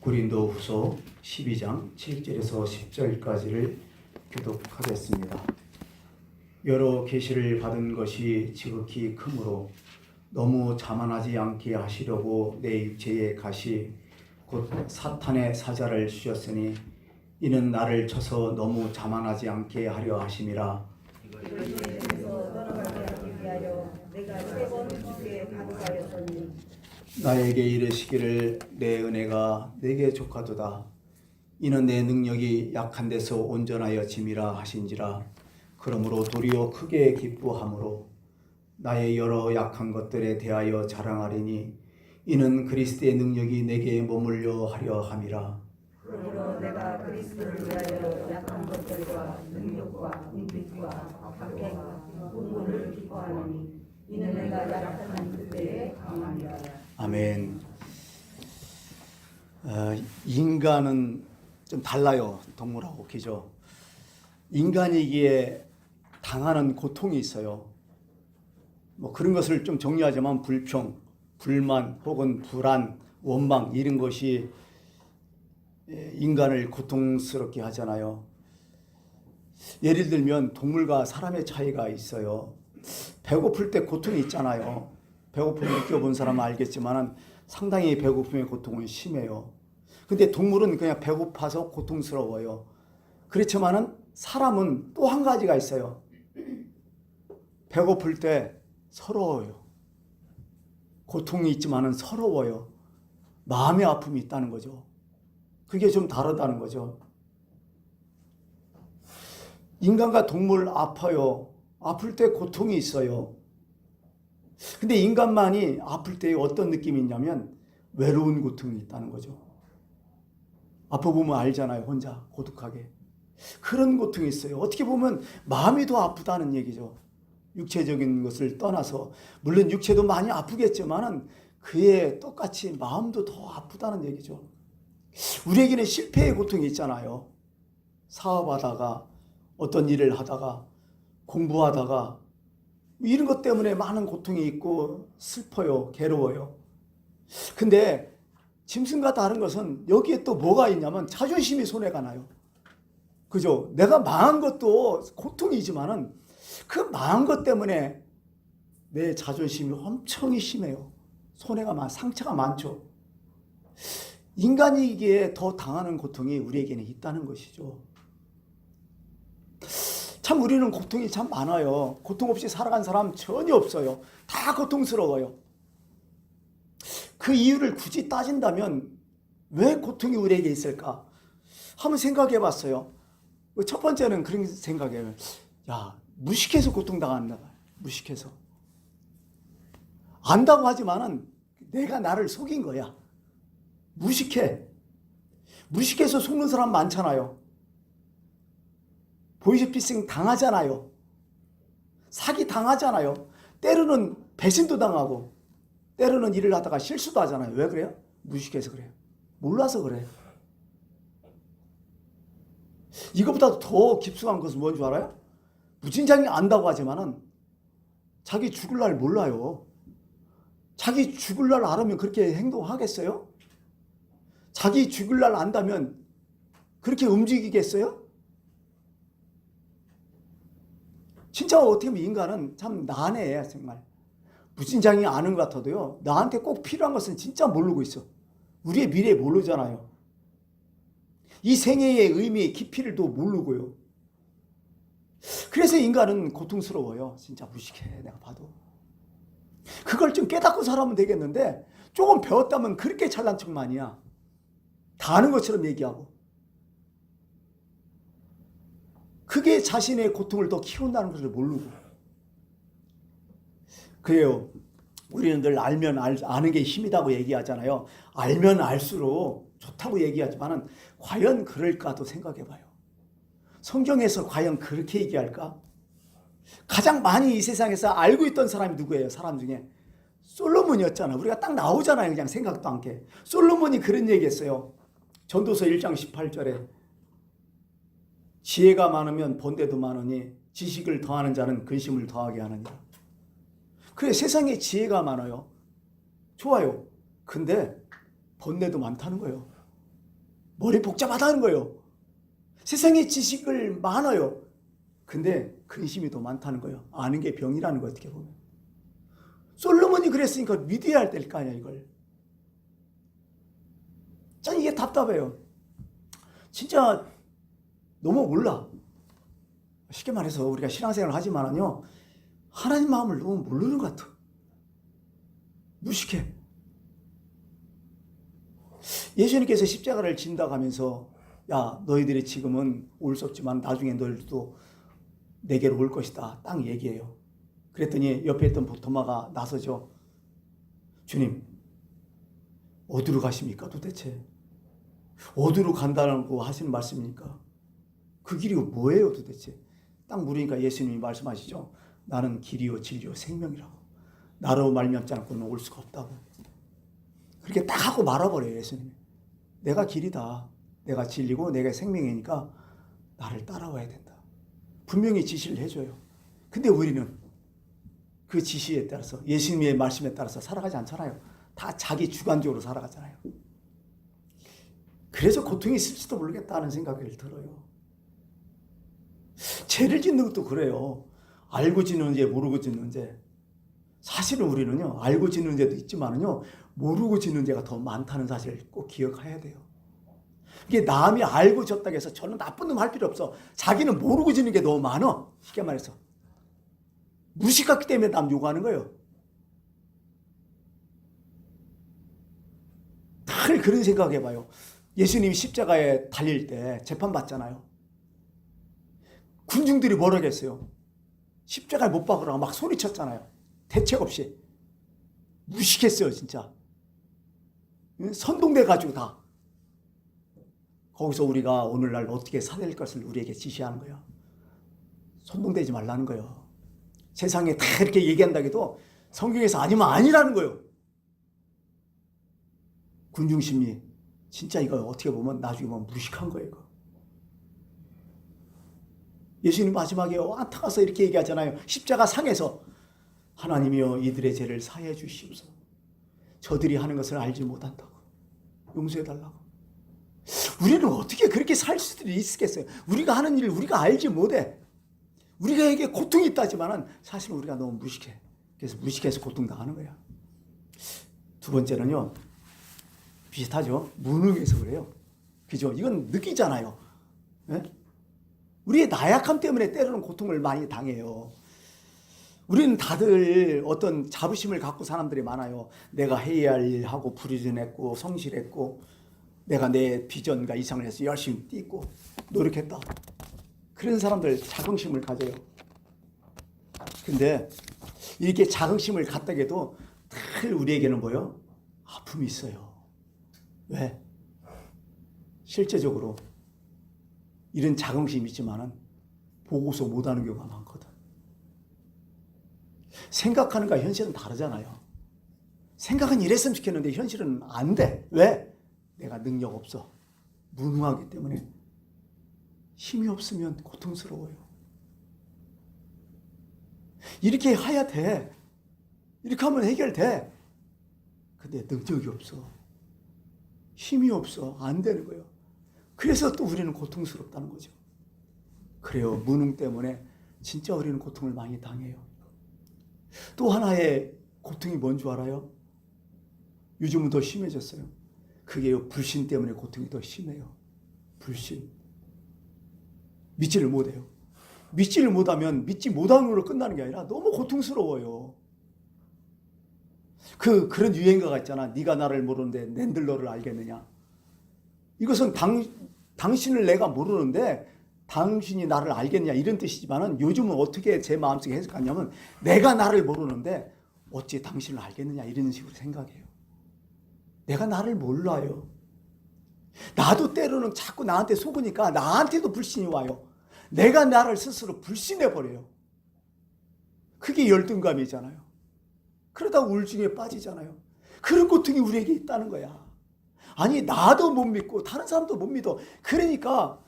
고린도후서 12장 7절에서 10절까지를 교독하겠습니다. 여러 계시를 받은 것이 지극히 크므로 너무 자만하지 않게 하시려고 내 육체의 가시 곧 사탄의 사자를 주셨으니 이는 나를 쳐서 너무 자만하지 않게 하려 하심이라. 나에게 이르시기를 내 은혜가 내게 족하도다. 이는 내 능력이 약한 데서 온전하여 짐이라 하신지라. 그러므로 도리어 크게 기뻐함으로 나의 여러 약한 것들에 대하여 자랑하리니 이는 그리스도의 능력이 내게 머물려 하려 함이라. 그러므로 내가 그리스도를 위하여 약한 것들과 능력과 궁핍과 박해와 고문을 기뻐하노니 이는 내가 약한 그때에 강함이라. 아멘. 인간은 좀 달라요. 동물하고 그죠? 인간이기에 당하는 고통이 있어요. 뭐 그런 것을 좀 정리하자면 불평, 불만 혹은 불안, 원망 이런 것이 인간을 고통스럽게 하잖아요. 예를 들면 동물과 사람의 차이가 있어요. 배고플 때 고통이 있잖아요. 배고픔을 느껴본 사람은 알겠지만 상당히 배고픔의 고통은 심해요. 근데 동물은 그냥 배고파서 고통스러워요. 그렇지만은 사람은 또 한 가지가 있어요. 배고플 때 서러워요. 고통이 있지만은 서러워요. 마음의 아픔이 있다는 거죠. 그게 좀 다르다는 거죠. 인간과 동물 아파요. 아플 때 고통이 있어요. 근데 인간만이 아플 때 어떤 느낌이 있냐면 외로운 고통이 있다는 거죠. 아파보면 알잖아요. 혼자 고독하게. 그런 고통이 있어요. 어떻게 보면 마음이 더 아프다는 얘기죠. 육체적인 것을 떠나서 물론 육체도 많이 아프겠지만은 그에 똑같이 마음도 더 아프다는 얘기죠. 우리에게는 실패의 고통이 있잖아요. 사업하다가 어떤 일을 하다가 공부하다가 이런 것 때문에 많은 고통이 있고 슬퍼요. 괴로워요. 근데 짐승과 다른 것은 여기에 또 뭐가 있냐면 자존심이 손해가 나요. 그죠? 내가 망한 것도 고통이지만은 그 망한 것 때문에 내 자존심이 엄청 심해요. 상처가 많죠. 인간이기에 더 당하는 고통이 우리에게는 있다는 것이죠. 참 우리는 고통이 참 많아요. 고통 없이 살아간 사람 전혀 없어요. 다 고통스러워요. 그 이유를 굳이 따진다면 왜 고통이 우리에게 있을까? 한번 생각해 봤어요. 첫 번째는 그런 생각이에요. 야, 무식해서 고통당한다. 무식해서. 안다고 하지만은 내가 나를 속인 거야. 무식해. 무식해서 속는 사람 많잖아요. 보이스피싱 당하잖아요. 사기 당하잖아요. 때로는 배신도 당하고 때로는 일을 하다가 실수도 하잖아요. 왜 그래요? 무식해서 그래요. 몰라서 그래요. 이것보다 더 깊숙한 것은 뭔 줄 알아요? 무진장이 안다고 하지만은 자기 죽을 날 몰라요. 자기 죽을 날 알으면 그렇게 행동하겠어요? 자기 죽을 날 안다면 그렇게 움직이겠어요? 진짜 어떻게 보면 인간은 참 난해해 정말. 무진장이 아는 것 같아도요. 나한테 꼭 필요한 것은 진짜 모르고 있어. 우리의 미래 모르잖아요. 이 생애의 의미, 깊이를 또 모르고요. 그래서 인간은 고통스러워요. 진짜 무식해 내가 봐도. 그걸 좀 깨닫고 살아면 되겠는데 조금 배웠다면 그렇게 잘난 척만이야. 다 아는 것처럼 얘기하고. 그게 자신의 고통을 더 키운다는 것을 모르고. 그래요. 우리는 늘 알면 아는 게 힘이라고 얘기하잖아요. 알면 알수록 좋다고 얘기하지만 과연 그럴까도 생각해 봐요. 성경에서 과연 그렇게 얘기할까? 가장 많이 이 세상에서 알고 있던 사람이 누구예요? 사람 중에 솔로몬이었잖아. 우리가 딱 나오잖아요. 그냥 생각도 않게. 솔로몬이 그런 얘기했어요. 전도서 1장 18절에 지혜가 많으면 번뇌도 많으니 지식을 더하는 자는 근심을 더하게 하느니라. 그래, 세상에 지혜가 많아요. 좋아요. 근데 번뇌도 많다는 거예요. 머리 복잡하다는 거예요. 세상에 지식을 많아요. 근데 근심이 더 많다는 거예요. 아는 게 병이라는 거 어떻게 보면. 솔로몬이 그랬으니까 믿어야 될 거 아니야 이걸. 전 이게 답답해요. 진짜 너무 몰라. 쉽게 말해서 우리가 신앙생활을 하지만요, 하나님 마음을 너무 모르는 것 같아. 무식해. 예수님께서 십자가를 진다고 하면서 야 너희들이 지금은 올 수 없지만 나중에 너희들도 내게로 올 것이다 딱 얘기해요. 그랬더니 옆에 있던 도마가 나서죠. 주님 어디로 가십니까 도대체? 어디로 간다고 하시는 말씀입니까? 그 길이 뭐예요 도대체? 딱 물으니까 예수님이 말씀하시죠. 나는 길이요 진리요 생명이라고. 나로 말미암지 않고는 올 수가 없다고. 그렇게 딱 하고 말아버려요 예수님이. 내가 길이다. 내가 진리고 내가 생명이니까 나를 따라와야 된다. 분명히 지시를 해줘요. 근데 우리는 그 지시에 따라서 예수님의 말씀에 따라서 살아가지 않잖아요. 다 자기 주관적으로 살아가잖아요. 그래서 고통이 있을지도 모르겠다는 생각이 들어요. 죄를 짓는 것도 그래요. 알고 짓는 죄 모르고 짓는 죄. 사실은 우리는요 알고 짓는 죄도 있지만은요 모르고 짓는 죄가 더 많다는 사실을 꼭 기억해야 돼요. 이게 남이 알고 졌다고 해서 저는 나쁜 놈 할 필요 없어. 자기는 모르고 짓는 게 너무 많아. 쉽게 말해서 무식하기 때문에 남 요구하는 거예요. 늘 그런 생각해봐요. 예수님이 십자가에 달릴 때 재판받잖아요. 군중들이 뭐라고 했어요? 십자가에 못 박으라고 막 소리쳤잖아요. 대책 없이. 무식했어요 진짜. 선동돼가지고 다. 거기서 우리가 오늘날 어떻게 살릴 것을 우리에게 지시하는 거야. 선동되지 말라는 거예요. 세상에 다 이렇게 얘기한다고 해도 성경에서 아니면 아니라는 거예요. 군중심리. 진짜 이거 어떻게 보면 나중에 보면 무식한 거예요. 이거. 예수님 마지막에 안타까워서 이렇게 얘기하잖아요. 십자가 상에서 하나님이여 이들의 죄를 사해 주시옵소서. 저들이 하는 것을 알지 못한다고. 용서해달라고. 우리는 어떻게 그렇게 살 수도 있겠어요? 우리가 하는 일을 우리가 알지 못해. 우리에게 고통이 있다지만은 사실 우리가 너무 무식해. 그래서 무식해서 고통당하는 거야. 두 번째는요. 비슷하죠. 무능해서 그래요. 그죠? 이건 느끼잖아요. 네? 우리의 나약함 때문에 때로는 고통을 많이 당해요. 우리는 다들 어떤 자부심을 갖고 사람들이 많아요. 내가 해야 할 일하고 부지런했고 성실했고 내가 내 비전과 이상을 해서 열심히 뛰고 노력했다. 그런 사람들 자긍심을 가져요. 근데 이렇게 자긍심을 갖다 해도 늘 우리에게는 뭐예요? 아픔이 있어요. 왜? 실제적으로 이런 자긍심이 있지만은 보고서 못하는 경우가 많거든. 생각하는 것과 현실은 다르잖아요. 생각은 이랬으면 좋겠는데 현실은 안 돼. 왜? 내가 능력 없어. 무능하기 때문에. 힘이 없으면 고통스러워요. 이렇게 해야 돼. 이렇게 하면 해결돼. 근데 능력이 없어. 힘이 없어. 안 되는 거예요. 그래서 또 우리는 고통스럽다는 거죠. 그래요. 무능 때문에 진짜 우리는 고통을 많이 당해요. 또 하나의 고통이 뭔 줄 알아요? 요즘은 더 심해졌어요. 그게요. 불신 때문에 고통이 더 심해요. 불신. 믿지를 못해요. 믿지를 못하면 믿지 못하는 걸로 끝나는 게 아니라 너무 고통스러워요. 그런 유행가가 있잖아. 네가 나를 모르는데 낸들 너를 알겠느냐. 이것은 당신을 내가 모르는데 당신이 나를 알겠냐 이런 뜻이지만은 요즘은 어떻게 제 마음속에 해석하냐면 내가 나를 모르는데 어찌 당신을 알겠느냐 이런 식으로 생각해요. 내가 나를 몰라요. 나도 때로는 자꾸 나한테 속으니까 나한테도 불신이 와요. 내가 나를 스스로 불신해버려요. 그게 열등감이잖아요. 그러다 우울증에 빠지잖아요. 그런 고통이 우리에게 있다는 거야. 아니 나도 못 믿고 다른 사람도 못 믿어. 그러니까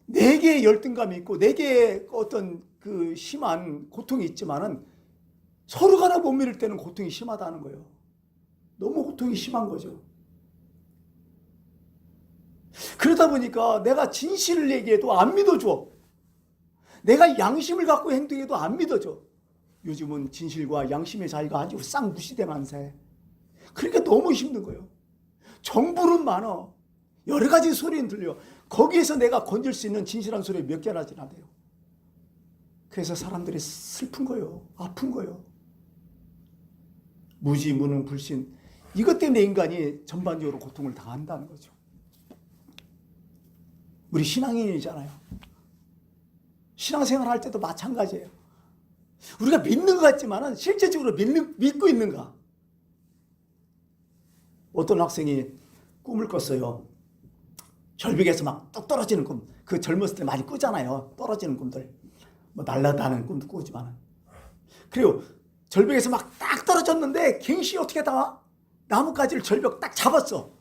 내게 열등감이 있고 내게 어떤 그 심한 고통이 있지만은 서로가 나 못 믿을 때는 고통이 심하다는 거예요. 너무 고통이 심한 거죠. 그러다 보니까 내가 진실을 얘기해도 안 믿어줘. 내가 양심을 갖고 행동해도 안 믿어줘. 요즘은 진실과 양심의 자유가 아주 쌍무시된 한세. 그러니까 너무 힘든 거예요. 정보는 많아. 여러 가지 소리는 들려. 거기에서 내가 건질 수 있는 진실한 소리 몇 개나 지나대요. 그래서 사람들이 슬픈 거예요. 아픈 거예요. 무지, 무능, 불신. 이것 때문에 인간이 전반적으로 고통을 당한다는 거죠. 우리 신앙인이잖아요. 신앙생활 할 때도 마찬가지예요. 우리가 믿는 것 같지만 실제적으로 믿고 있는가? 어떤 학생이 꿈을 꿨어요. 절벽에서 막 뚝 떨어지는 꿈. 그 젊었을 때 많이 꾸잖아요. 떨어지는 꿈들. 뭐 날아다니는 꿈도 꾸지만. 그리고 절벽에서 막 딱 떨어졌는데 갱신이 어떻게 나와? 나뭇가지를 절벽 딱 잡았어.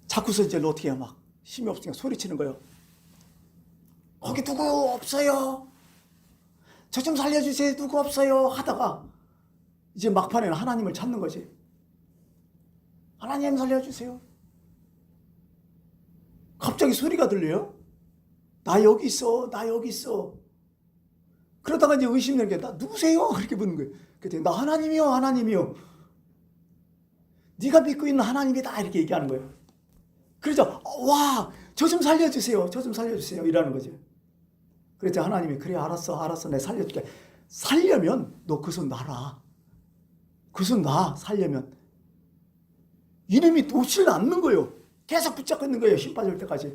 자꾸서 이제 어떻게 해요? 막 힘이 없으니까 소리치는 거예요. 거기 누구 없어요? 저 좀 살려주세요. 누구 없어요? 하다가 이제 막판에는 하나님을 찾는 거지. 하나님 살려주세요. 갑자기 소리가 들려요. 나 여기 있어. 나 여기 있어. 그러다가 이제 의심되는 게 나 누구세요? 그렇게 묻는 거예요. 그랬더니 나 하나님이요. 하나님이요. 네가 믿고 있는 하나님이다. 이렇게 얘기하는 거예요. 그래서 와, 저 좀 살려주세요. 저 좀 살려주세요. 이라는 거지. 그랬더니 하나님이 그래 알았어. 내가 살려줄게. 살려면 너 그 손 놔라. 그 손 놔. 살려면. 이놈이 놓지를 않는 거예요. 계속 붙잡고 있는 거예요. 힘 빠질 때까지.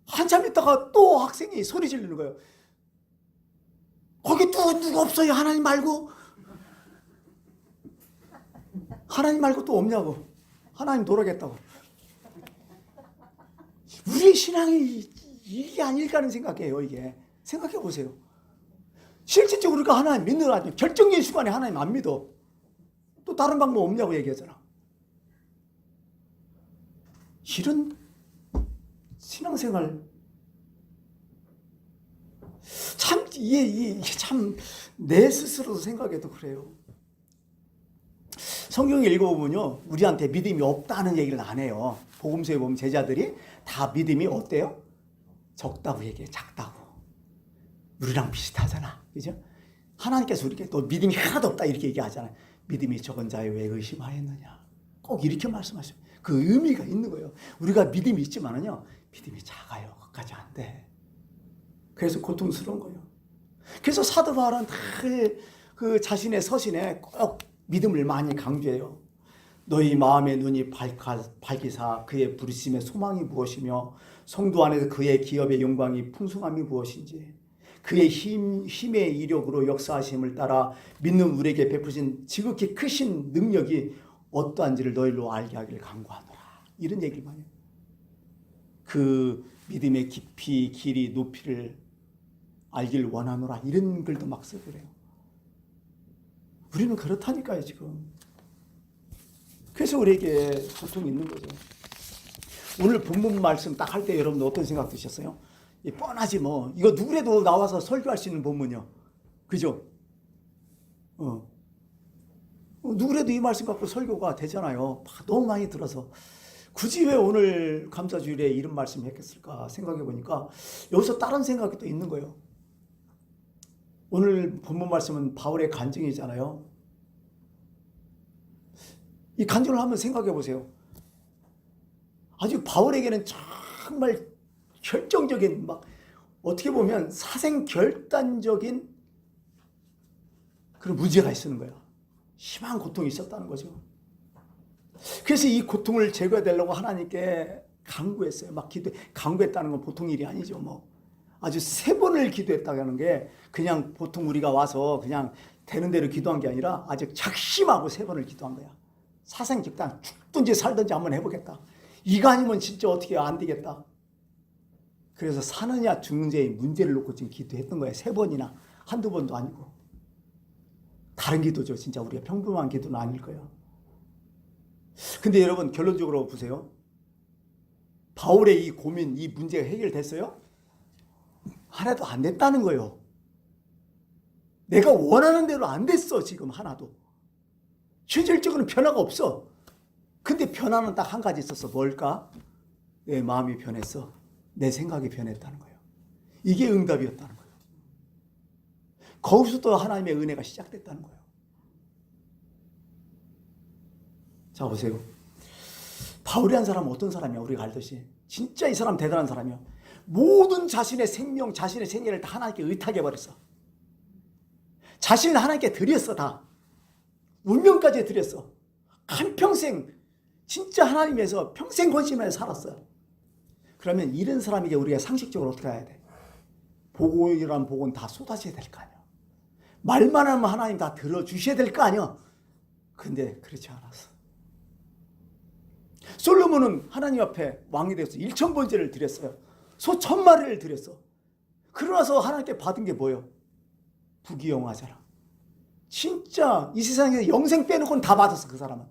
한참 있다가 또 학생이 소리 지르는 거예요. 거기 누가 없어요. 하나님 말고. 하나님 말고 또 없냐고. 하나님 노르겠다고. 우리 신앙이 이게 아닐까 하는 생각이에요. 이게. 생각해 보세요. 실질적으로 우리가 하나님 믿는 거 아니에요. 결정적인 순간에 하나님 안 믿어. 또 다른 방법 없냐고 얘기하잖아. 이런 신앙생활 참 이게 참 내 스스로도 생각해도 그래요. 성경 읽어보면요, 우리한테 믿음이 없다는 얘기를 안 해요. 복음서에 보면 제자들이 다 믿음이 어때요? 적다고 얘기해. 작다고. 우리랑 비슷하잖아. 그죠? 하나님께서 우리에게 또 믿음이 하나도 없다 이렇게 얘기하잖아요. 믿음이 적은 자에 왜 의심하였느냐. 꼭 이렇게 말씀하셔요. 그 의미가 있는 거예요. 우리가 믿음이 있지만은요, 믿음이 작아요. 그까지 안 돼. 그래서 고통스러운 거예요. 그래서 사도 바울은 다 그 자신의 서신에 꼭 믿음을 많이 강조해요. 너희 마음의 눈이 밝히사 그의 부르심의 소망이 무엇이며 성도 안에서 그의 기업의 영광이 풍성함이 무엇인지 그의 힘의 이력으로 역사하심을 따라 믿는 우리에게 베푸신 지극히 크신 능력이 어떠한지를 너희로 알게 하기를 간구하노라. 이런 얘기를 많이 해요. 그 믿음의 깊이, 길이, 높이를 알길 원하노라. 이런 글도 막 쓰고 그래요. 우리는 그렇다니까요, 지금. 그래서 우리에게 고통이 있는 거죠. 오늘 본문 말씀 딱 할 때 여러분 어떤 생각 드셨어요? 뻔하지 뭐. 이거 누구라도 나와서 설교할 수 있는 본문이요. 그죠? 누구라도 이 말씀 갖고 설교가 되잖아요. 너무 많이 들어서. 굳이 왜 오늘 감사주일에 이런 말씀 했겠을까 생각해 보니까 여기서 다른 생각이 또 있는 거예요. 오늘 본문 말씀은 바울의 간증이잖아요. 이 간증을 한번 생각해 보세요. 아주 바울에게는 정말 결정적인, 막 어떻게 보면 사생결단적인 그런 문제가 있는 거야. 심한 고통이 있었다는 거죠. 그래서 이 고통을 제거해달라고 하나님께 간구했어요. 막 간구했다는 건 보통 일이 아니죠. 뭐 아주 3번을 기도했다는 게 그냥 보통 우리가 와서 그냥 되는 대로 기도한 게 아니라 아주 작심하고 3번을 기도한 거야. 사생결단, 죽든지 살든지 한번 해보겠다. 이거 아니면 진짜 어떻게 안 되겠다. 그래서 사느냐 죽느냐의 문제를 놓고 지금 기도했던 거예요. 3번이나 한두 번도 아니고. 다른 기도죠. 진짜 우리가 평범한 기도는 아닐 거예요. 근데 여러분 결론적으로 보세요. 바울의 이 고민, 이 문제가 해결됐어요? 하나도 안 됐다는 거예요. 내가 원하는 대로 안 됐어. 지금 하나도. 현실적으로는 변화가 없어. 근데 변화는 딱 한 가지 있었어. 뭘까? 내 마음이 변했어. 내 생각이 변했다는 거예요. 이게 응답이었다는 거예요. 거기서도 하나님의 은혜가 시작됐다는 거예요. 자, 보세요. 바울이란 사람은 어떤 사람이야? 우리가 알듯이 진짜 이 사람 대단한 사람이야. 모든 자신의 생명, 자신의 생애를 다 하나님께 의탁해버렸어. 자신을 하나님께 드렸어. 다 운명까지 드렸어. 한평생 진짜 하나님에서 평생 권심하며 살았어요. 그러면 이런 사람에게 우리가 상식적으로 어떻게 해야 돼? 복이란 복은 다 쏟아져야 될 거 아니야. 말만 하면 하나님 다 들어주셔야 될 거 아니야. 근데 그렇지 않았어. 솔로몬은 하나님 앞에 왕이 되어서 1,000번제를 드렸어요. 소 1,000마리를 드렸어. 그러나서 하나님께 받은 게 뭐예요? 부귀영화잖아. 진짜 이 세상에 영생 빼놓고는 다 받았어. 그 사람은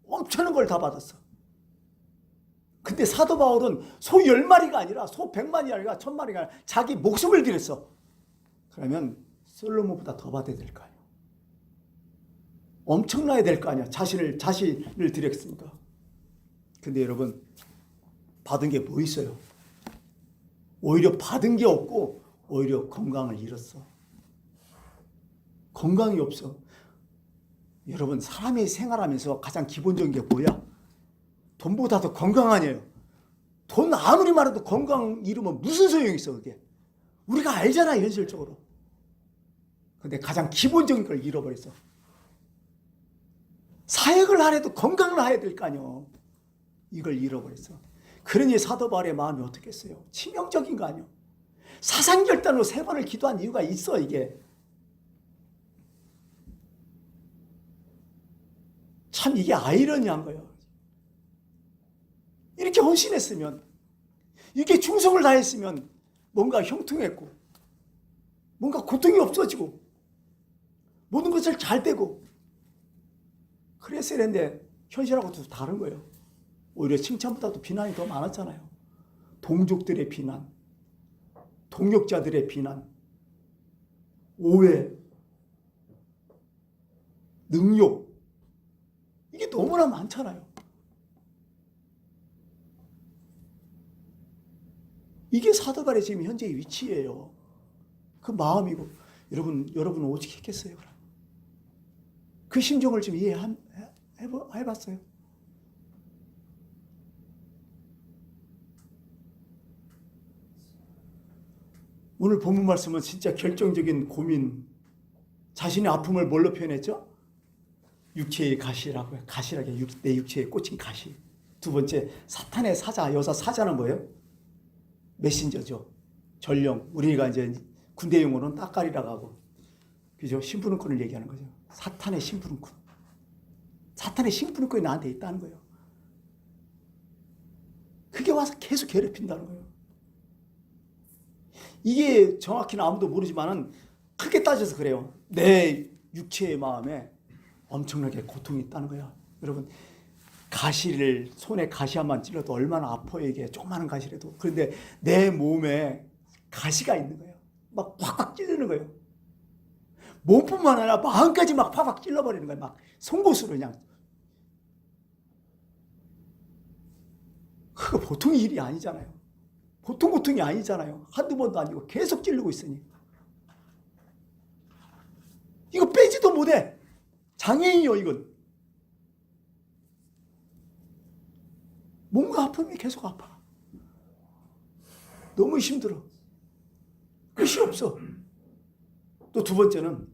엄청난 걸 다 받았어. 근데 사도 바울은 소 10마리가 아니라 소 100마리가 아니라 1,000마리가 아니라 자기 목숨을 드렸어. 그러면 솔로몬보다 더 받아야 될 거 아니야. 엄청나야 될 거 아니야. 자신을 드렸으니까. 근데 여러분, 받은 게 뭐 있어요? 오히려 받은 게 없고 오히려 건강을 잃었어. 건강이 없어. 여러분, 사람이 생활하면서 가장 기본적인 게 뭐야? 돈보다 더 건강 아니에요. 돈 아무리 많아도 건강 잃으면 무슨 소용이 있어 그게. 우리가 알잖아 현실적으로. 근데 가장 기본적인 걸 잃어버렸어. 사역을 하래도 건강을 해야 될 거 아니야. 이걸 잃어버렸어. 그러니 사도 바울의 마음이 어떻겠어요? 치명적인 거 아니야. 사상결단으로 3번을 기도한 이유가 있어. 이게 참 이게 아이러니한 거예요. 이렇게 헌신했으면, 이렇게 충성을 다했으면 뭔가 형통했고 뭔가 고통이 없어지고 모든 것을 잘 되고 그랬어야 했는데 현실하고도 다른 거예요. 오히려 칭찬보다도 비난이 더 많았잖아요. 동족들의 비난, 동역자들의 비난, 오해, 능욕, 이게 너무나 많잖아요. 이게 사도 바울의 지금 현재의 위치예요. 그 마음이고. 여러분은 오직 했겠어요? 그럼? 그 심정을 좀 이해해봤어요? 오늘 본문 말씀은 진짜 결정적인 고민, 자신의 아픔을 뭘로 표현했죠? 육체의 가시라고요. 가시라게 내 육체에 꽂힌 가시. 두 번째, 사탄의 사자, 여사 사자는 뭐예요? 메신저죠. 전령. 우리가 이제 군대 용어로는 따까리라고 하고, 그죠? 심부름꾼을 얘기하는 거죠. 사탄의 심부름꾼. 사탄의 심부름꾼이 나한테 있다는 거예요. 그게 와서 계속 괴롭힌다는 거예요. 이게 정확히는 아무도 모르지만은 크게 따져서 그래요. 내 육체의 마음에 엄청나게 고통이 있다는 거야. 여러분, 가시를 손에 가시 한번 찔러도 얼마나 아파요. 이게 조그마한 가시라도. 그런데 내 몸에 가시가 있는 거예요. 막 팍팍 찔르는 거예요. 몸뿐만 아니라 마음까지 막 팍팍 찔러버리는 거예요. 막 송곳으로 그냥. 그거 보통 일이 아니잖아요. 보통 고통이 아니잖아요. 한두 번도 아니고 계속 찌르고 있으니. 이거 빼지도 못해. 장애인이요 이건. 몸과 아픔이 계속 아파. 너무 힘들어. 끝이 없어. 또 두 번째는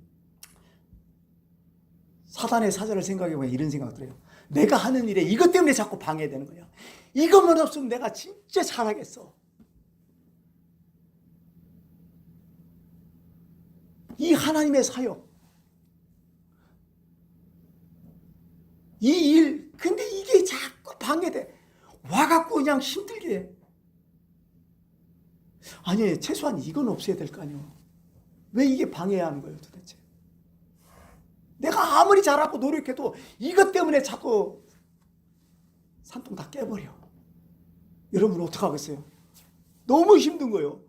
사단의 사자를 생각해보면 이런 생각 들어요. 내가 하는 일에 이것 때문에 자꾸 방해되는 거야. 이것만 없으면 내가 진짜 잘하겠어. 이 하나님의 사역, 이 일, 근데 이게 자꾸 방해돼. 와갖고 그냥 힘들게 해. 아니, 최소한 이건 없어야 될 거 아니에요. 왜 이게 방해해야 하는 거예요, 도대체? 내가 아무리 잘하고 노력해도 이것 때문에 자꾸 산통 다 깨버려. 여러분 어떡하겠어요? 너무 힘든 거예요.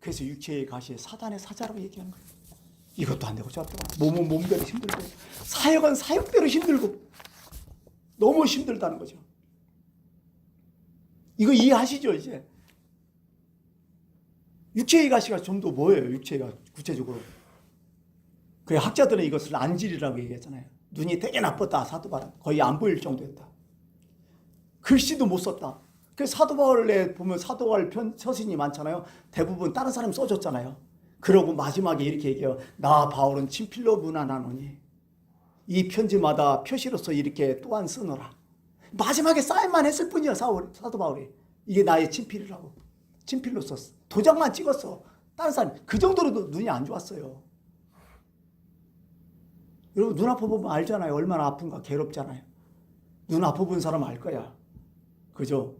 그래서 육체의 가시에 사단의 사자라고 얘기하는 거예요. 이것도 안 되고 저것도 안 되고 몸은 몸대로 힘들고 사역은 사역대로 힘들고 너무 힘들다는 거죠. 이거 이해하시죠, 이제? 육체의 가시가 좀 더 뭐예요, 육체가 구체적으로? 그 학자들은 이것을 안질이라고 얘기했잖아요. 눈이 되게 나빴다, 사도 바울. 거의 안 보일 정도였다. 글씨도 못 썼다. 그래서 사도 바울에 보면 사도 바울 서신이 많잖아요. 대부분 다른 사람 써줬잖아요. 그러고 마지막에 이렇게 얘기해요. 나 바울은 친필로 문안하노니 이 편지마다 표시로서 이렇게 또한 쓰노라. 마지막에 사인만 했을 뿐이야, 사도 바울이. 이게 나의 친필이라고. 친필로 썼어. 도장만 찍었어. 다른 사람. 그 정도로도 눈이 안 좋았어요. 여러분, 눈 아파 보면 알잖아요. 얼마나 아픈가, 괴롭잖아요. 눈 아파 본 사람 알 거야. 그죠?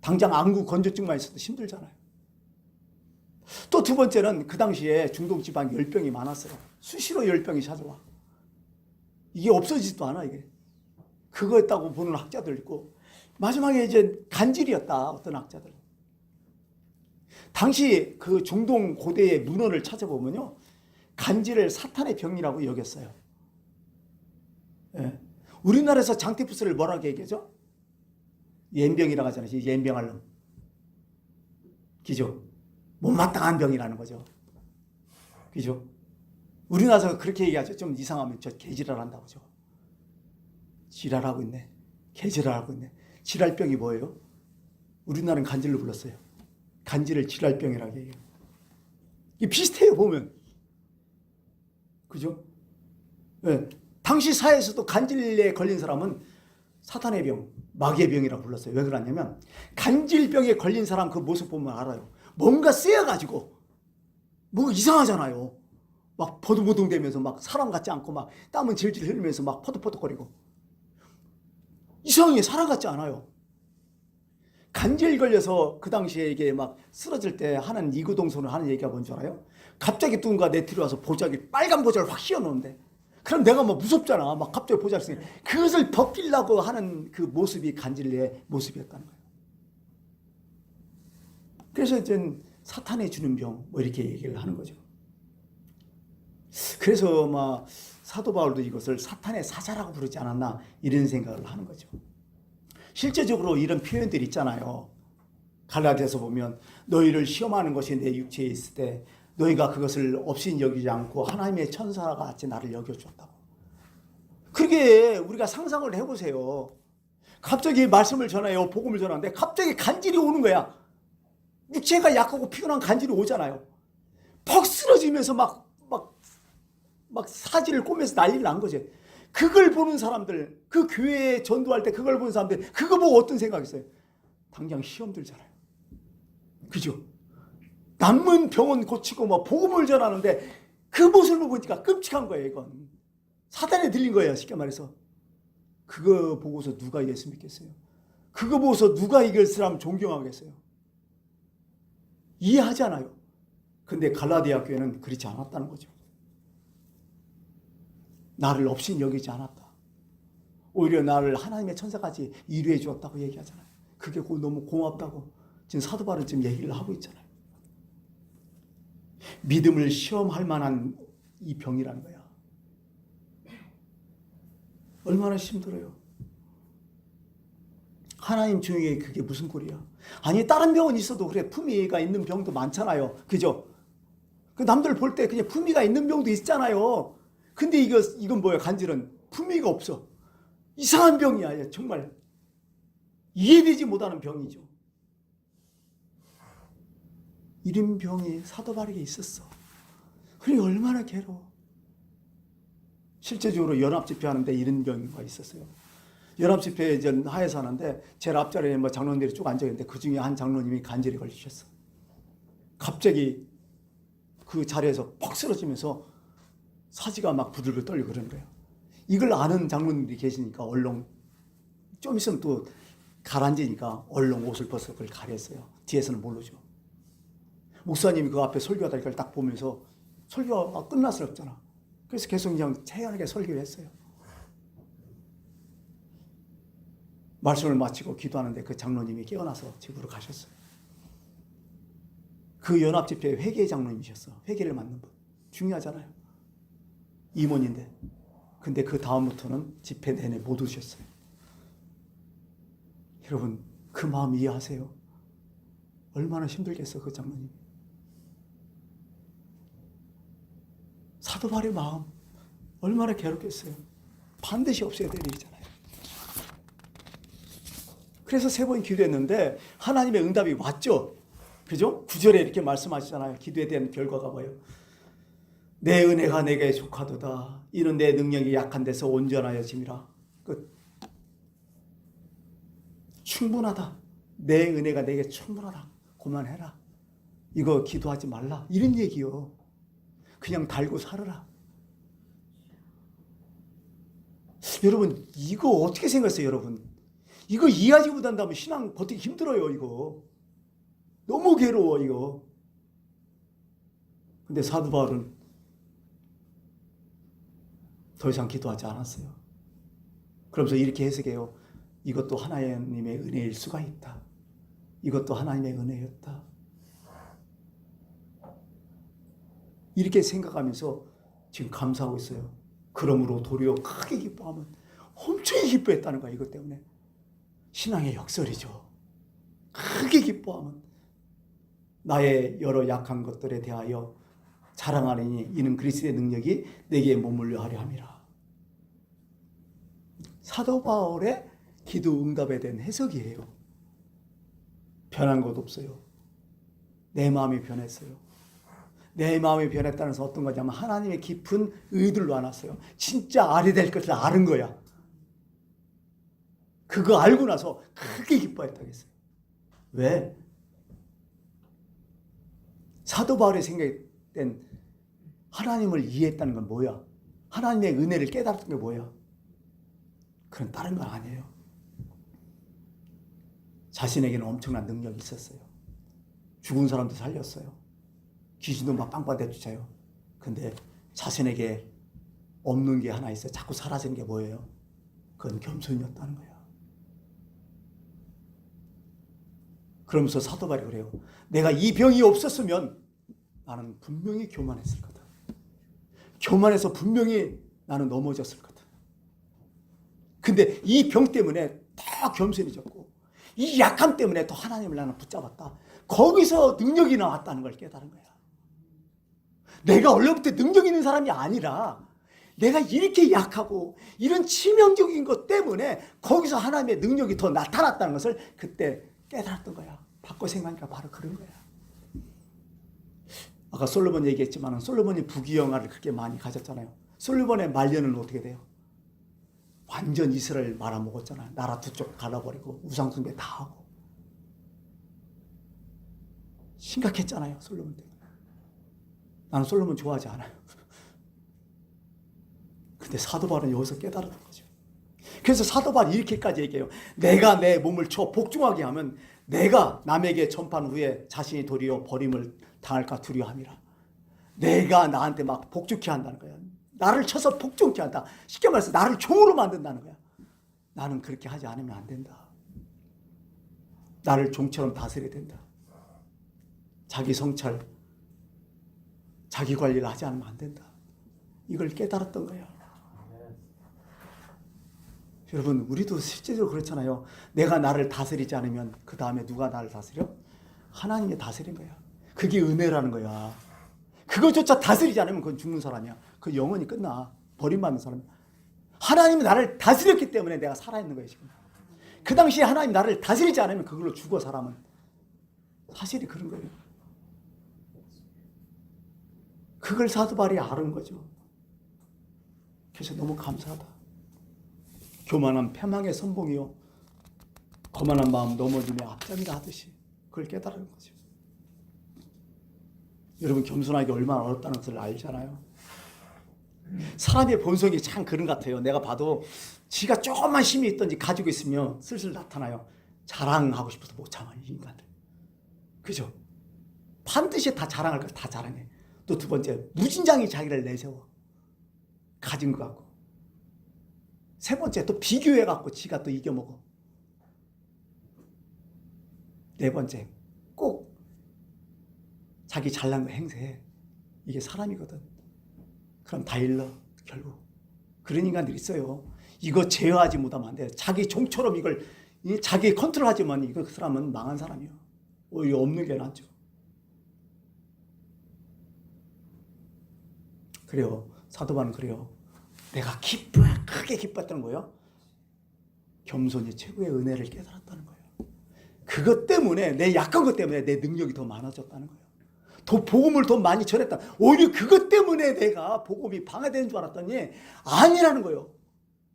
당장 안구 건조증만 있어도 힘들잖아요. 또 두 번째는 그 당시에 중동지방 열병이 많았어요. 수시로 열병이 찾아와. 이게 없어지지도 않아, 이게. 그거였다고 보는 학자들 있고, 마지막에 이제 간질이었다, 어떤 학자들. 당시 그 중동 고대의 문헌을 찾아보면요, 간질을 사탄의 병이라고 여겼어요. 예. 우리나라에서 장티푸스를 뭐라고 얘기하죠? 옌병이라고 하잖아요. 옌병할 놈. 그죠? 못마땅한 병이라는 거죠. 그죠? 우리나라에서 그렇게 얘기하죠. 좀 이상하면 저 개지랄한다고. 저 지랄하고 있네. 개지랄하고 있네. 지랄병이 뭐예요? 우리나라는 간질로 불렀어요. 간질을 지랄병이라고 얘기해요. 이게 비슷해요, 보면. 그죠? 네. 당시 사회에서도 간질에 걸린 사람은 사탄의 병, 마귀의 병이라고 불렀어요. 왜 그러냐면 간질병에 걸린 사람 그 모습 보면 알아요. 뭔가 쓰여가지고 뭔가 이상하잖아요. 막 버둥버둥대면서 막 사람 같지 않고 막 땀은 질질 흘리면서 막 퍼덕퍼덕거리고 이상하게 사람 같지 않아요. 간질 걸려서 그 당시에 이게 막 쓰러질 때 하는 이구동성을 하는 얘기가 뭔지 알아요? 갑자기 누군가 내 뒤로 와서 보자기 빨간 보자를 확 씌워놓는데 그럼 내가 막 무섭잖아. 막 갑자기 보자를 쓰니 그것을 벗기려고 하는 그 모습이 간질의 모습이었다는 거예요. 그래서 이제 사탄이 주는 병 뭐 이렇게 얘기를 하는 거죠. 그래서 막 사도 바울도 이것을 사탄의 사자라고 부르지 않았나 이런 생각을 하는 거죠. 실제적으로 이런 표현들이 있잖아요. 갈라디아서 보면 너희를 시험하는 것이 내 육체에 있을 때 너희가 그것을 없인 여기지 않고 하나님의 천사가 같이 나를 여겨주었다고. 그게 우리가 상상을 해보세요. 갑자기 말씀을 전해요. 복음을 전하는데 갑자기 간질이 오는 거야. 육체가 약하고 피곤한 간질이 오잖아요. 퍽 쓰러지면서 막 사지를 꼬면서 난리를 난 거죠. 그걸 보는 사람들, 그 교회에 전도할 때 그걸 보는 사람들, 그거 보고 어떤 생각이 있어요? 당장 시험 들잖아요. 그죠? 남은 병원 고치고 뭐 복음을 전하는데 그 모습을 보니까 끔찍한 거예요, 이건. 사단에 들린 거예요, 쉽게 말해서. 그거 보고서 누가 예수 믿겠어요? 그거 보고서 누가 이걸 사람 존경하겠어요? 이해하잖아요. 근데 갈라디아 교회는 그렇지 않았다는 거죠. 나를 없인 여기지 않았다. 오히려 나를 하나님의 천사까지 이루해 주었다고 얘기하잖아요. 그게 너무 고맙다고 지금 사도 바울은 지금 얘기를 하고 있잖아요. 믿음을 시험할 만한 이 병이라는 거야. 얼마나 힘들어요. 하나님 중에 그게 무슨 꼴이야. 아니 다른 병은 있어도 그래 품위가 있는 병도 많잖아요. 그죠? 그 남들 볼 때 그냥 품위가 있는 병도 있잖아요. 근데 이건 뭐야? 간질은 품위가 없어. 이상한 병이야. 정말 이해되지 못하는 병이죠. 이런 병이 사도 바울에게 있었어. 그러니 얼마나 괴로워. 실제적으로 연합집회 하는데 이런 경우가 있었어요. 연합집회 이제 하에서 하는데 제일 앞자리에 뭐 장로님들이 쭉 앉아있는데 그 중에 한 장로님이 간질에 걸리셨어. 갑자기 그 자리에서 퍽 쓰러지면서 사지가 막 부들부들 떨리고 그러는 거예요. 이걸 아는 장로님들이 계시니까 얼렁 좀 있으면 또 가라앉으니까 얼렁 옷을 벗어 그걸 가렸어요. 뒤에서는 모르죠. 목사님이 그 앞에 설교하다 이걸 딱 보면서 설교가 끝났었잖아. 그래서 계속 그냥 태연하게 설교를 했어요. 말씀을 마치고 기도하는데 그 장로님이 깨어나서 집으로 가셨어요. 그 연합집회 회계 장로님이셨어. 회계를 맡는 분. 중요하잖아요. 임원인데. 근데 그 다음부터는 집회 내내 못 오셨어요. 여러분, 그 마음 이해하세요? 얼마나 힘들겠어, 그 장로님. 사도 바울의 마음 얼마나 괴롭겠어요. 반드시 없어야 될 일이잖아요. 그래서 3번 기도했는데 하나님의 응답이 왔죠. 그죠? 9절에 이렇게 말씀하시잖아요. 기도에 대한 결과가 뭐예요? 내 은혜가 내게 족하도다. 이는 내 능력이 약한 데서 온전하여짐이라. 끝. 충분하다. 내 은혜가 내게 충분하다. 그만해라. 이거 기도하지 말라. 이런 얘기요. 그냥 달고 살아라. 여러분, 이거 어떻게 생각하세요, 여러분? 이거 이해하지 못한다면 신앙 버티기 힘들어요, 이거. 너무 괴로워, 이거. 근데 사도 바울은 더 이상 기도하지 않았어요. 그러면서 이렇게 해석해요. 이것도 하나님의 은혜일 수가 있다. 이것도 하나님의 은혜였다. 이렇게 생각하면서 지금 감사하고 있어요. 그러므로 도리어 크게 기뻐하면 엄청 기뻐했다는 거야. 이것 때문에. 신앙의 역설이죠. 크게 기뻐하면 나의 여러 약한 것들에 대하여 자랑하리니 이는 그리스도의 능력이 내게 머물려 하려 함이라. 사도 바울의 기도 응답에 대한 해석이에요. 변한 것 없어요. 내 마음이 변했어요. 내 마음이 변했다는 것은 어떤 거냐면 하나님의 깊은 의도를 알았어요. 진짜 알이 될 것을 아는 거야. 그거 알고 나서 크게 기뻐했다고 했어요. 왜? 사도 바울의 생각된 하나님을 이해했다는 건 뭐야? 하나님의 은혜를 깨달았던 게 뭐야? 그건 다른 건 아니에요. 자신에게는 엄청난 능력이 있었어요. 죽은 사람도 살렸어요. 귀신도 막 빵빵 대쫓아요. 근데 자신에게 없는 게 하나 있어요. 자꾸 사라지는 게 뭐예요? 그건 겸손이었다는 거야. 그러면서 사도 바울이 그래요. 내가 이 병이 없었으면 나는 분명히 교만했을 거다. 교만해서 분명히 나는 넘어졌을 거다. 근데 이 병 때문에 더 겸손해졌고 이 약함 때문에 또 하나님을 나는 붙잡았다. 거기서 능력이 나왔다는 걸 깨달은 거야. 내가 원래부터 능력 있는 사람이 아니라 내가 이렇게 약하고 이런 치명적인 것 때문에 거기서 하나님의 능력이 더 나타났다는 것을 그때 깨달았던 거야. 바꿔 생각하니까 바로 그런 거야. 아까 솔로몬 얘기했지만 솔로몬이 부귀영화를 그렇게 많이 가졌잖아요. 솔로몬의 말년은 어떻게 돼요? 완전 이스라엘 말아먹었잖아요. 나라 두 쪽 갈라버리고 우상숭배 다 하고. 심각했잖아요. 솔로몬 때문에. 나는 솔로몬 좋아하지 않아요. 근데 사도 바울은 여기서 깨달았던 거죠. 그래서 사도 바울이 이렇게까지 얘기해요. 내가 내 몸을 쳐 복종하게 하면 내가 남에게 전파한 후에 자신이 도리어 버림을 당할까 두려워함이라. 내가 나한테 막 복종케 한다는 거야. 나를 쳐서 복종케 한다. 쉽게 말해서 나를 종으로 만든다는 거야. 나는 그렇게 하지 않으면 안 된다. 나를 종처럼 다스려야 된다. 자기 성찰, 자기 관리를 하지 않으면 안 된다. 이걸 깨달았던 거야. 여러분, 우리도 실제로 그렇잖아요. 내가 나를 다스리지 않으면 그 다음에 누가 나를 다스려? 하나님이 다스린 거야. 그게 은혜라는 거야. 그것조차 다스리지 않으면 그건 죽는 사람이야. 그 영원히 끝나. 버림받는 사람이야. 하나님이 나를 다스렸기 때문에 내가 살아있는 거예요, 지금. 그 당시에 하나님이 나를 다스리지 않으면 그걸로 죽어, 사람은. 사실이 그런 거예요. 그걸 사도 바울이 아는 거죠. 그래서 너무 감사하다. 교만한 패망의 선봉이요 거만한 마음 넘어짐의 앞장이라 하듯이 그걸 깨달은 거죠. 여러분, 겸손하기 얼마나 어렵다는 것을 알잖아요. 사람의 본성이 참 그런 것 같아요. 내가 봐도 지가 조금만 힘이 있든지 가지고 있으면 슬슬 나타나요. 자랑하고 싶어서 못 참아, 이 인간들. 그죠? 반드시 다 자랑할 걸 다 자랑해. 또 두 번째, 무진장히 자기를 내세워. 가진 것 같고. 세 번째, 또 비교해갖고 지가 또 이겨먹어. 네 번째, 꼭 자기 잘난 거 행세해. 이게 사람이거든. 그럼 다 잃어, 결국. 그런 인간들이 있어요. 이거 제어하지 못하면 안 돼요. 자기 종처럼 이걸 자기 컨트롤하지만 이거 그 사람은 망한 사람이에요. 오히려 없는 게 낫죠. 그래요. 사도 바울은 그래요. 내가 크게 기뻤던 거예요. 겸손이 최고의 은혜를 깨달았다는 거예요. 그것 때문에 내 약한 것 때문에 내 능력이 더 많아졌다는 거예요. 더 복음을 더 많이 전했다. 오히려 그것 때문에 내가 복음이 방해되는 줄 알았더니 아니라는 거예요.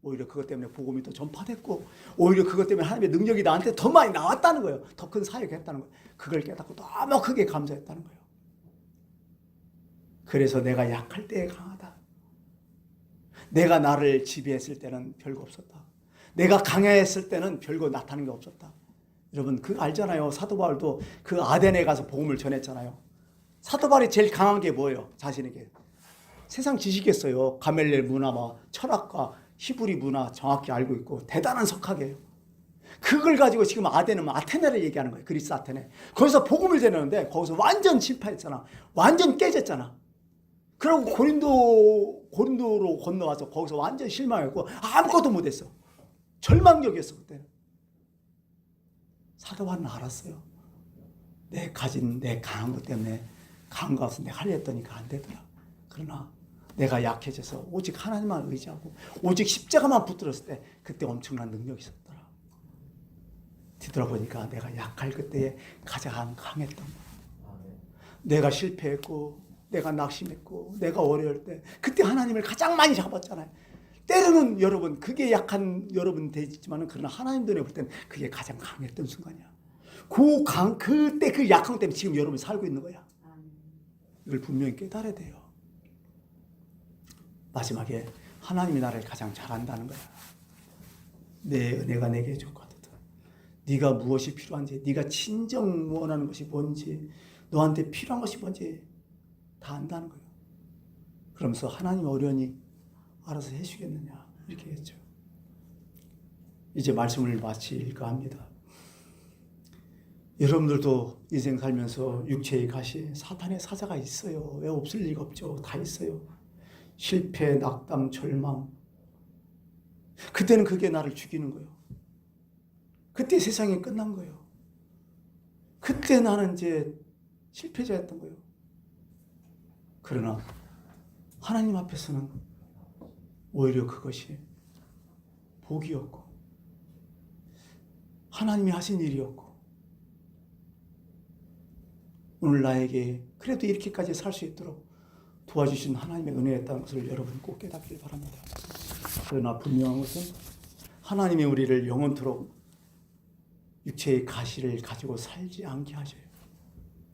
오히려 그것 때문에 복음이 더 전파됐고 오히려 그것 때문에 하나님의 능력이 나한테 더 많이 나왔다는 거예요. 더 큰 사역을 했다는 거예요. 그걸 깨닫고 너무 크게 감사했다는 거예요. 그래서 내가 약할 때에 강하다. 내가 나를 지배했을 때는 별거 없었다. 내가 강했을 때는 별거 나타나는 게 없었다. 여러분 그거 알잖아요. 사도 바울도 그 아덴에 가서 복음을 전했잖아요. 사도 바울이 제일 강한 게 뭐예요? 자신에게. 세상 지식이었어요. 가멜렐 문화와 철학과 히브리 문화 정확히 알고 있고 대단한 석학이에요. 그걸 가지고 지금 아덴은 아테네를 얘기하는 거예요. 그리스 아테네. 거기서 복음을 전했는데 거기서 완전 실패했잖아. 완전 깨졌잖아. 그리고 고린도로 건너와서 거기서 완전 실망했고 아무것도 못했어. 절망적이었어 그때는. 사도 바울은 알았어요. 내 강한 것 때문에 강한 것 같아서 내가 하려 했더니까 안 되더라. 그러나 내가 약해져서 오직 하나님만 의지하고 오직 십자가만 붙들었을 때 그때 엄청난 능력이 있었더라. 뒤돌아보니까 내가 약할 그때에 가장 강했던 거야. 내가 실패했고 내가 낙심했고 내가 어려울 때 그때 하나님을 가장 많이 잡았잖아요. 때로는 여러분 그게 약한 여러분 되지만은 그러나 하나님 눈에 볼 때는 그게 가장 강했던 순간이야. 그때 그 약함 때문에 지금 여러분이 살고 있는 거야. 이걸 분명히 깨달아야 돼요. 마지막에 하나님이 나를 가장 잘 안다는 거야. 내 은혜가 내게 족하도다. 네가 무엇이 필요한지, 네가 진정 원하는 것이 뭔지, 너한테 필요한 것이 뭔지 다 안다는 거예요. 그러면서 하나님 어련히 알아서 해주겠느냐 이렇게 했죠. 이제 말씀을 마칠까 합니다. 여러분들도 인생 살면서 육체의 가시, 사탄의 사자가 있어요. 왜 없을 리가 없죠. 다 있어요. 실패, 낙담, 절망. 그때는 그게 나를 죽이는 거예요. 그때 세상이 끝난 거예요. 그때 나는 이제 실패자였던 거예요. 그러나 하나님 앞에서는 오히려 그것이 복이었고 하나님이 하신 일이었고 오늘 나에게 그래도 이렇게까지 살 수 있도록 도와주신 하나님의 은혜였다는 것을 여러분 꼭 깨닫길 바랍니다. 그러나 분명한 것은 하나님이 우리를 영원토록 육체의 가시를 가지고 살지 않게 하셔요.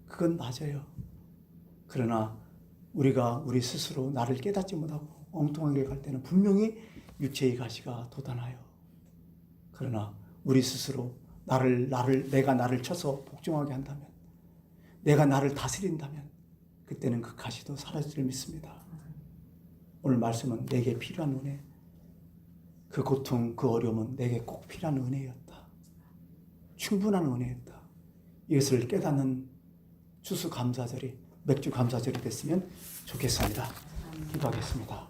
그건 맞아요. 그러나 우리가 우리 스스로 나를 깨닫지 못하고 엉뚱하게 갈 때는 분명히 육체의 가시가 돋아나요. 그러나 우리 스스로 내가 나를 쳐서 복종하게 한다면, 내가 나를 다스린다면 그때는 그 가시도 사라질 줄 믿습니다. 오늘 말씀은 내게 필요한 은혜, 그 고통, 그 어려움은 내게 꼭 필요한 은혜였다. 충분한 은혜였다. 이것을 깨닫는 추수감사절이, 맥주감사절이 됐으면 좋겠습니다. 기도하겠습니다.